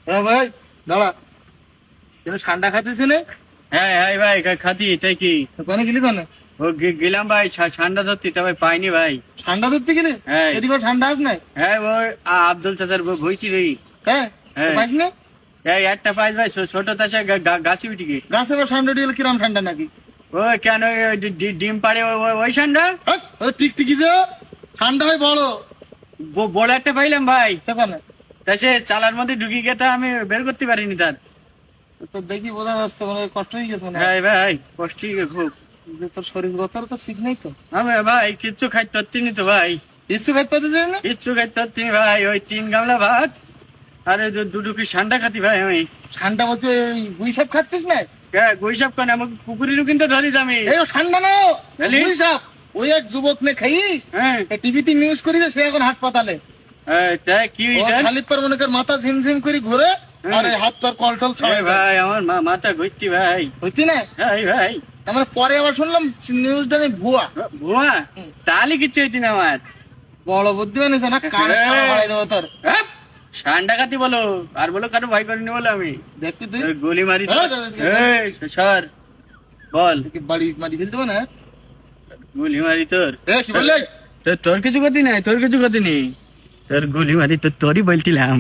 হ্যাঁ ভাই দাঁড়া, তুমি ঠান্ডা খাচ্ছিস না? হ্যাঁ হ্যাঁ ভাই খাতি তাই কি কোনে গেলি কোনে? ও গেলাম ভাই ঠান্ডা ধরতে তা ভাই পাইনি ভাই। ঠান্ডা ধরতে গেলি? হ্যাঁ। এদিকে ঠান্ডা আস নাই? হ্যাঁ ওই আব্দুল চাচার বইছি রে। হ্যাঁ হ্যাঁ। পাইস না? এই একটা পাইস ভাই ছোট তাসা গাছি উঠি গে। গাছে আবার ঠান্ডা উঠে গেলে কিরম ঠান্ডা নাকি? ও কেন ডিম পাড়ে ওই ঠান্ডা হ্যাঁ, ওই টিকটিকি যে ঠান্ডা হয় বড়। বড় একটা পাইলাম ভাই। সেখানে তা সে চালার মধ্যে ঢুকি গেছে আমি বের করতে পারিনি তার। তো দেখি বোঝা যাচ্ছে মানে কষ্ট হয়ে গেছে মনে হয়। হ্যাঁ ভাই কষ্ট খুব। যে তোর শরীর গতর তো ঠিক নেই তো। আমি ভাই কিচ্ছু খাইতে পারতিনি তো ভাই। ইচ্ছু খাইতে পারতে চাই না? কিচ্ছু খাইতে পারতিনি ভাই, ওই 3 গামলা ভাত আর ওই দুটো কি ঠান্ডা খাতি ভাই আমি। ঠান্ডা বলতে গুই সাপ খাচ্ছিস না? গৈসাব কেন আমাকে পুকুরেরও কিন্তু ধরি আমি। এই ও ঠান্ডা না, তাহলে? গুই সাপ। ওই এক যুবক নে খাই হ্যাঁ টিভিতে নিউজ করি যে সে এখন হাসপাতালে। তাই কি ও হয়েছে? খালি পর মনে কর মাথা ঝিমঝিম করে ঘুরে আর এই হাত পর কলটল ছড়ায় যায়। ভাই আমার মাথা ঘুরতি ভাই। হইতি না? হ্যাঁ ভাই তারপরে পরে আবার শুনলাম নিউজটা নেই ভুয়া। ভুয়া তাহলে কিচ্ছু হইতি না আমার। বড় বুদ্ধিমান হয়েছে না, কানে হ্যাঁ। বাড়াই দেবো তোর। হ্যাঁ, ঠান্ডা খাতি বলো আর বলো কারো ভয় করিনি বলো আমি। দেখবি তুই ওই গুলি মারি তো। হ্যাঁ, সর বল। তোকে বাড়ি মারি ফেলতে না? গুলি মারি তোর। কি বললি? তোর কিছু ক্ষতি নাই, তোর কিছু ক্ষতি নেই। তোর গুলি মারি তোরই বলছিলাম।